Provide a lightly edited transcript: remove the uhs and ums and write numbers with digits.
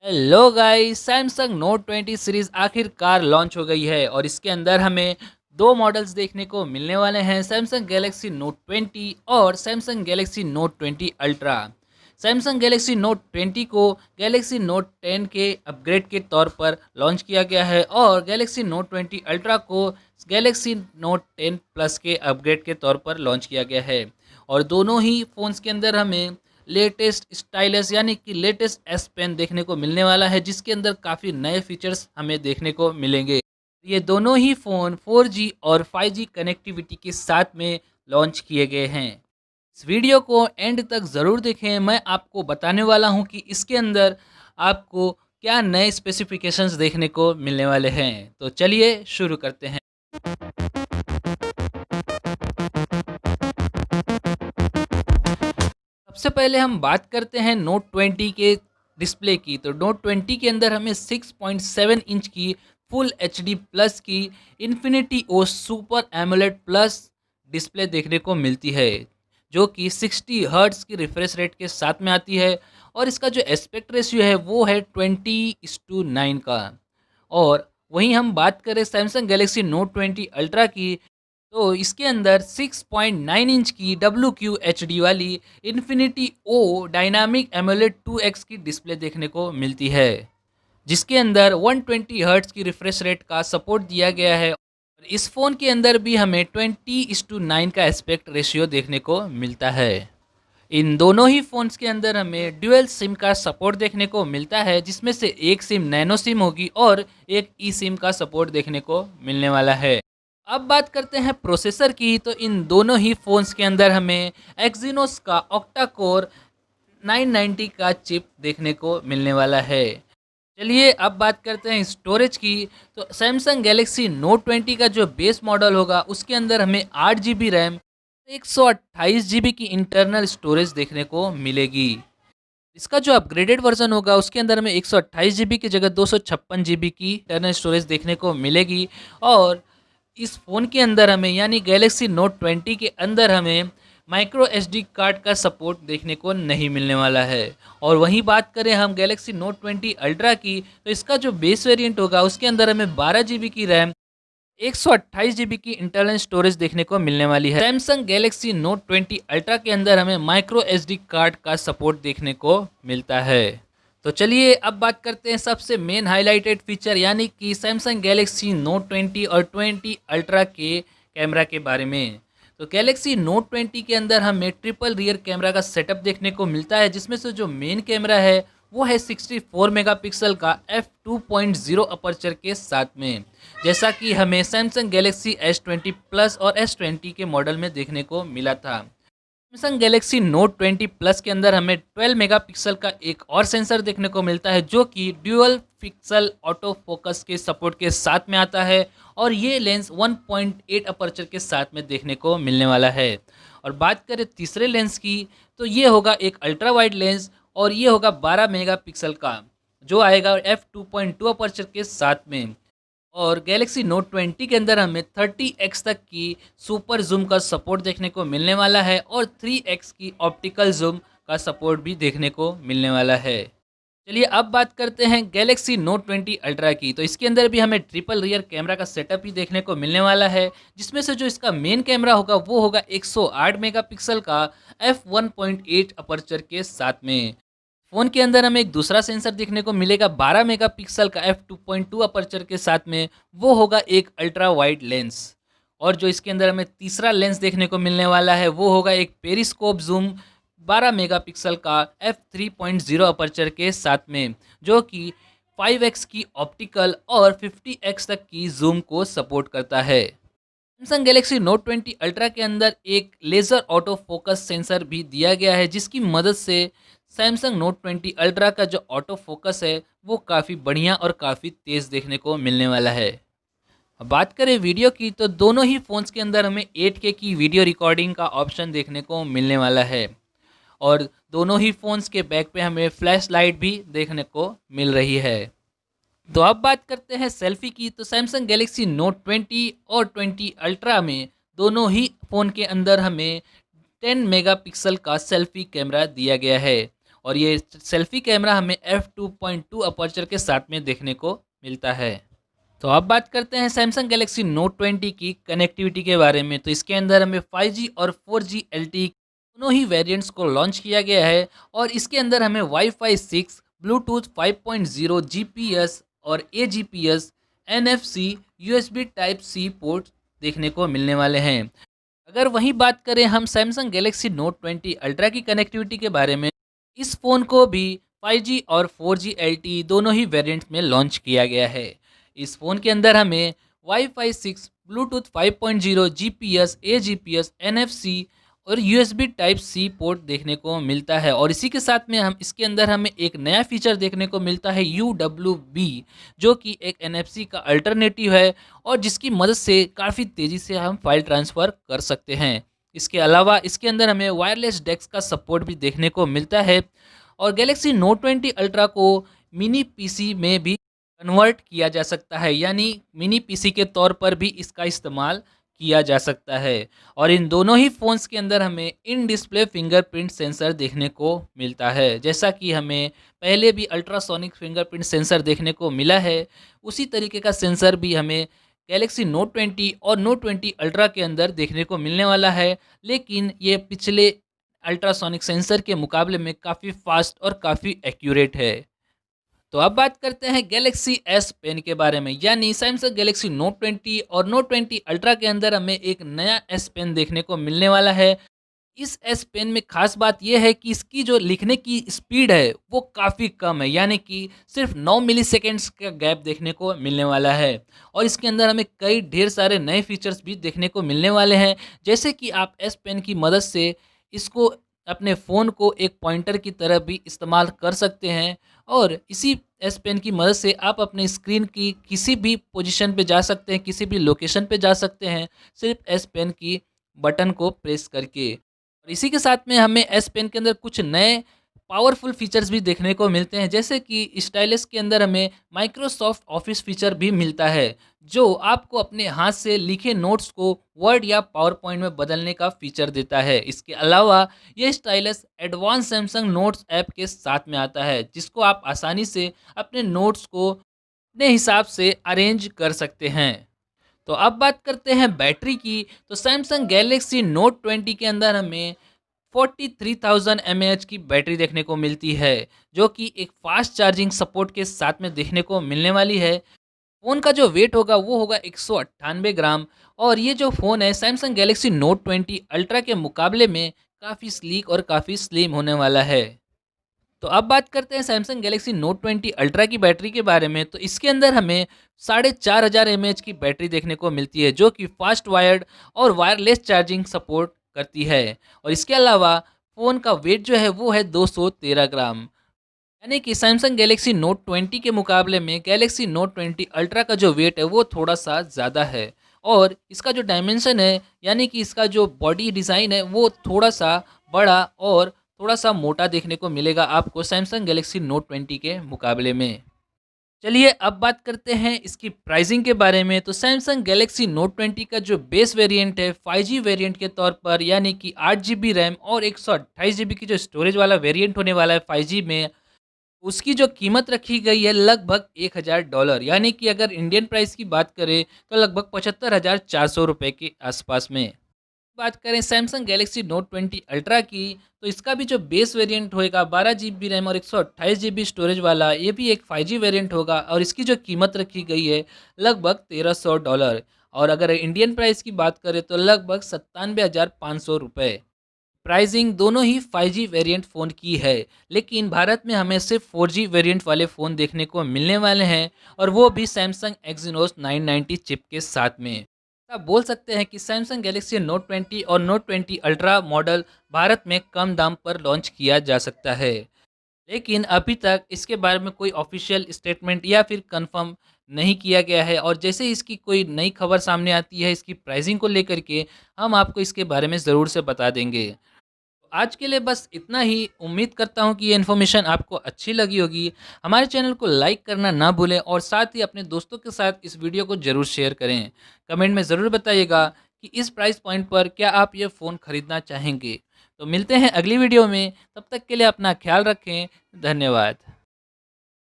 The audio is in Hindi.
Hello guys, Samsung note 20 series आखिरकार लॉन्च हो गई है और इसके अंदर हमें दो मॉडल्स देखने को मिलने वाले हैं, सैमसंग गैलेक्सी नोट 20 और Samsung Galaxy note 20 ultra. Samsung Galaxy note 20 को गैलेक्सी नोट 10 के अपग्रेड के तौर पर लॉन्च किया गया है और गैलेक्सी नोट 20 अल्ट्रा को गैलेक्सी नोट 10 प्लस के अपग्रेड के तौर पर लॉन्च किया गया है। और दोनों ही फ़ोन्स के अंदर हमें लेटेस्ट स्टाइलस यानी कि लेटेस्ट एस पेन देखने को मिलने वाला है, जिसके अंदर काफ़ी नए फीचर्स हमें देखने को मिलेंगे। ये दोनों ही फ़ोन 4G और 5G कनेक्टिविटी के साथ में लॉन्च किए गए हैं। इस वीडियो को एंड तक ज़रूर देखें, मैं आपको बताने वाला हूं कि इसके अंदर आपको क्या नए स्पेसिफिकेशंस देखने को मिलने वाले हैं। तो चलिए शुरू करते हैं। सबसे पहले हम बात करते हैं नोट 20 के डिस्प्ले की। तो नोट 20 के अंदर हमें 6.7 इंच की फुल एचडी प्लस की infinity O super AMOLED plus display देखने को मिलती है, जो कि 60 हर्ट्ज की रिफ्रेश रेट के साथ में आती है। और इसका जो एस्पेक्ट रेशियो है वो है 20:9 का। और वहीं हम बात करें सैमसंग गैलेक्सी नोट 20 अल्ट्रा की, तो इसके अंदर 6.9 इंच की WQHD वाली इन्फिनिटी ओ डायनामिक एमोलेड 2X की डिस्प्ले देखने को मिलती है, जिसके अंदर 120 हर्ट्ज की रिफ्रेश रेट का सपोर्ट दिया गया है। और इस फ़ोन के अंदर भी हमें 20:9 का एस्पेक्ट रेशियो देखने को मिलता है। इन दोनों ही फ़ोन्स के अंदर हमें ड्यूअल सिम का सपोर्ट देखने को मिलता है, जिसमें से एक सिम नैनो सिम होगी और एक ई सिम का सपोर्ट देखने को मिलने वाला है। अब बात करते हैं प्रोसेसर की, तो इन दोनों ही फ़ोन्स के अंदर हमें एक्जिनोस का ऑक्टा कोर 990 का चिप देखने को मिलने वाला है। चलिए अब बात करते हैं स्टोरेज की। तो सैमसंग गैलेक्सी नोट 20 का जो बेस मॉडल होगा उसके अंदर हमें 8 GB रैम, 128 GB की इंटरनल स्टोरेज देखने को मिलेगी। इसका जो अपग्रेडेड वर्जन होगा उसके अंदर हमें 128 GB की जगह 256 GB की इंटरनल स्टोरेज देखने को मिलेगी। और इस फ़ोन के अंदर हमें यानी गैलेक्सी नोट 20 के अंदर हमें माइक्रो एसडी कार्ड का सपोर्ट देखने को नहीं मिलने वाला है। और वहीं बात करें हम गैलेक्सी नोट 20 अल्ट्रा की, तो इसका जो बेस वेरिएंट होगा उसके अंदर हमें 12 GB की रैम, 128 GB की इंटरनल स्टोरेज देखने को मिलने वाली है। सैमसंग गैलेक्सी नोट 20 अल्ट्रा के अंदर हमें माइक्रो एसडी कार्ड का सपोर्ट देखने को मिलता है। तो चलिए अब बात करते हैं सबसे मेन हाईलाइटेड फीचर यानी कि सैमसंग गैलेक्सी नोट 20 और 20 अल्ट्रा के कैमरा के बारे में। तो गैलेक्सी नोट 20 के अंदर हमें ट्रिपल रियर कैमरा का सेटअप देखने को मिलता है, जिसमें से जो मेन कैमरा है वो है 64 मेगापिक्सल का f2.0 अपर्चर के साथ में, जैसा कि हमें सैमसंग गैलेक्सी S20 प्लस और S20 के मॉडल में देखने को मिला था। सैमसंग गैलेक्सी नोट 20 प्लस के अंदर हमें 12 मेगापिक्सल का एक और सेंसर देखने को मिलता है, जो कि ड्यूअल पिक्सल ऑटो फोकस के सपोर्ट के साथ में आता है। और ये लेंस 1.8 अपर्चर के साथ में देखने को मिलने वाला है। और बात करें तीसरे लेंस की, तो ये होगा एक अल्ट्रा वाइड लेंस और ये होगा 12 मेगापिक्सल का, जो आएगा f2.2 अपर्चर के साथ में। और गैलेक्सी नोट 20 के अंदर हमें 30x तक की सुपर जूम का सपोर्ट देखने को मिलने वाला है और 3x की ऑप्टिकल जूम का सपोर्ट भी देखने को मिलने वाला है। चलिए अब बात करते हैं गैलेक्सी नोट 20 अल्ट्रा की। तो इसके अंदर भी हमें ट्रिपल रियर कैमरा का सेटअप ही देखने को मिलने वाला है, जिसमें से जो इसका मेन कैमरा होगा वो होगा 108 मेगापिक्सल का f1.8 अपर्चर के साथ में। फ़ोन के अंदर हमें एक दूसरा सेंसर देखने को मिलेगा 12 मेगापिक्सल का f2.2 अपर्चर के साथ में, वो होगा एक अल्ट्रा वाइड लेंस। और जो इसके अंदर हमें तीसरा लेंस देखने को मिलने वाला है वो होगा एक पेरिस्कोप जूम 12 मेगापिक्सल का f3.0 अपर्चर के साथ में, जो कि 5x की ऑप्टिकल और 50x तक की जूम को सपोर्ट करता है। सैमसंग गैलेक्सी नोट 20 अल्ट्रा के अंदर एक लेज़र ऑटो फोकस सेंसर भी दिया गया है, जिसकी मदद से सैमसंग नोट 20 अल्ट्रा का जो ऑटो फोकस है वो काफ़ी बढ़िया और काफ़ी तेज़ देखने को मिलने वाला है। अब बात करें वीडियो की, तो दोनों ही फ़ोन्स के अंदर हमें 8K की वीडियो रिकॉर्डिंग का ऑप्शन देखने को मिलने वाला है। और दोनों ही फ़ोन्स के बैक पे हमें फ्लैश लाइट भी देखने को मिल रही है। तो अब बात करते हैं सेल्फी की। तो सैमसंग गैलेक्सी नोट 20 और 20 अल्ट्रा में दोनों ही फ़ोन के अंदर हमें 10 मेगापिक्सल का सेल्फी कैमरा दिया गया है। और ये सेल्फी कैमरा हमें f2.2 अपर्चर के साथ में देखने को मिलता है। तो अब बात करते हैं सैमसंग गैलेक्सी नोट 20 की कनेक्टिविटी के बारे में। तो इसके अंदर हमें 5G और 4G LTE दोनों ही वेरिएंट्स को लॉन्च किया गया है और इसके अंदर हमें वाईफाई 6, ब्लूटूथ 5.0, जीपीएस और AGPS, NFC, USB type C port देखने को मिलने वाले हैं। अगर वहीं बात करें हम सैमसंग गैलेक्सी नोट 20 अल्ट्रा की कनेक्टिविटी के बारे में, इस फ़ोन को भी 5G और 4G LTE दोनों ही वेरिएंट्स में लॉन्च किया गया है। इस फ़ोन के अंदर हमें वाईफाई 6, ब्लूटूथ 5.0, जीपीएस, एजीपीएस, NFC और यूएसबी टाइप सी पोर्ट देखने को मिलता है और इसी के साथ में हम इसके अंदर हमें एक नया फीचर देखने को मिलता है UWB, जो कि एक NFC का अल्टरनेटिव है और जिसकी मदद से काफ़ी तेज़ी से हम फाइल ट्रांसफ़र कर सकते हैं। इसके अलावा इसके अंदर हमें वायरलेस डेस्क का सपोर्ट भी देखने को मिलता है और गैलेक्सी नोट 20 अल्ट्रा को मिनी पीसी में भी कन्वर्ट किया जा सकता है, यानी मिनी पीसी के तौर पर भी इसका इस्तेमाल किया जा सकता है। और इन दोनों ही फ़ोन्स के अंदर हमें इन डिस्प्ले फिंगरप्रिंट सेंसर देखने को मिलता है। जैसा कि हमें पहले भी अल्ट्रासोनिक फिंगरप्रिंट सेंसर देखने को मिला है, उसी तरीके का सेंसर भी हमें गैलेक्सी नोट 20 और नोट 20 अल्ट्रा के अंदर देखने को मिलने वाला है। लेकिन ये पिछले अल्ट्रासोनिक सेंसर के मुकाबले में काफ़ी फास्ट और काफ़ी एक्यूरेट है। तो अब बात करते हैं गैलेक्सी एस पेन के बारे में, यानी सैमसंग गैलेक्सी नोट 20 और नोट 20 अल्ट्रा के अंदर हमें एक नया एस पेन देखने को मिलने वाला है। इस एस पेन में खास बात यह है कि इसकी जो लिखने की स्पीड है वो काफ़ी कम है, यानी कि सिर्फ 9 मिलीसेकेंड्स का गैप देखने को मिलने वाला है। और इसके अंदर हमें कई ढेर सारे नए फीचर्स भी देखने को मिलने वाले हैं, जैसे कि आप एस पेन की मदद से इसको अपने फ़ोन को एक पॉइंटर की तरह भी इस्तेमाल कर सकते हैं और इसी एस पेन की मदद से आप अपने स्क्रीन की किसी भी पोजीशन पे जा सकते हैं, किसी भी लोकेशन पे जा सकते हैं, सिर्फ एस पेन की बटन को प्रेस करके। और इसी के साथ में हमें एस पेन के अंदर कुछ नए पावरफुल फीचर्स भी देखने को मिलते हैं, जैसे कि स्टाइलस के अंदर हमें माइक्रोसॉफ्ट ऑफिस फीचर भी मिलता है, जो आपको अपने हाथ से लिखे नोट्स को वर्ड या पावर पॉइंट में बदलने का फीचर देता है। इसके अलावा यह stylus advance Samsung notes app के साथ में आता है, जिसको आप आसानी से अपने नोट्स को अपने हिसाब से अरेंज कर सकते हैं। तो अब बात करते हैं बैटरी की। तो सैमसंग गैलेक्सी नोट 20 के अंदर हमें 43,000 mAh की बैटरी देखने को मिलती है, जो कि एक फास्ट चार्जिंग सपोर्ट के साथ में देखने को मिलने वाली है। फ़ोन का जो वेट होगा वो होगा 198 ग्राम और ये जो फ़ोन है सैमसंग गैलेक्सी नोट 20 अल्ट्रा के मुकाबले में काफ़ी स्लीक और काफ़ी स्लिम होने वाला है। तो अब बात करते हैं सैमसंग गैलेक्सी नोट 20 अल्ट्रा की बैटरी के बारे में। तो इसके अंदर हमें 4500 mAh की बैटरी देखने को मिलती है, जो कि फास्ट वायर्ड और वायरलेस चार्जिंग सपोर्ट करती है। और इसके अलावा फ़ोन का वेट जो है वो है 213 ग्राम, यानी कि सैमसंग गैलेक्सी नोट 20 के मुकाबले में गैलेक्सी नोट 20 अल्ट्रा का जो वेट है वो थोड़ा सा ज़्यादा है। और इसका जो डायमेंशन है, यानी कि इसका जो बॉडी डिज़ाइन है वो थोड़ा सा बड़ा और थोड़ा सा मोटा देखने को मिलेगा आपको सैमसंग गैलेक्सी नोट 20 के मुकाबले में। चलिए अब बात करते हैं इसकी प्राइसिंग के बारे में। तो सैमसंग गैलेक्सी नोट 20 का जो बेस वेरिएंट है 5G वेरिएंट के तौर पर, यानी कि 8 GB रैम और 128 GB की जो स्टोरेज वाला वेरिएंट होने वाला है 5G में, उसकी जो कीमत रखी गई है लगभग $1000, यानी कि अगर इंडियन प्राइस की बात करें तो लगभग 75,400 रुपये के आसपास में। बात करें सैमसंग गैलेक्सी नोट 20 अल्ट्रा की, तो इसका भी जो बेस वेरिएंट होएगा 12 GB रैम और 128 GB स्टोरेज वाला, ये भी एक 5G वेरिएंट होगा और इसकी जो कीमत रखी गई है लगभग $1300, और अगर इंडियन प्राइस की बात करें तो लगभग 97,500 रुपये। प्राइसिंग दोनों ही 5G वेरिएंट फ़ोन की है, लेकिन भारत में हमें सिर्फ 4G वेरिएंट वाले फ़ोन देखने को मिलने वाले हैं और वो भी सैमसंग एक्सिनोस 990 चिप के साथ में। आप बोल सकते हैं कि सैमसंग गैलेक्सी नोट 20 और नोट 20 अल्ट्रा मॉडल भारत में कम दाम पर लॉन्च किया जा सकता है, लेकिन अभी तक इसके बारे में कोई ऑफिशियल स्टेटमेंट या फिर कंफर्म नहीं किया गया है और जैसे ही इसकी कोई नई खबर सामने आती है इसकी प्राइसिंग को लेकर के, हम आपको इसके बारे में ज़रूर से बता देंगे। आज के लिए बस इतना ही। उम्मीद करता हूँ कि ये इन्फॉर्मेशन आपको अच्छी लगी होगी। हमारे चैनल को लाइक करना ना भूलें और साथ ही अपने दोस्तों के साथ इस वीडियो को ज़रूर शेयर करें। कमेंट में ज़रूर बताइएगा कि इस प्राइस पॉइंट पर क्या आप ये फ़ोन खरीदना चाहेंगे। तो मिलते हैं अगली वीडियो में, तब तक के लिए अपना ख्याल रखें। धन्यवाद।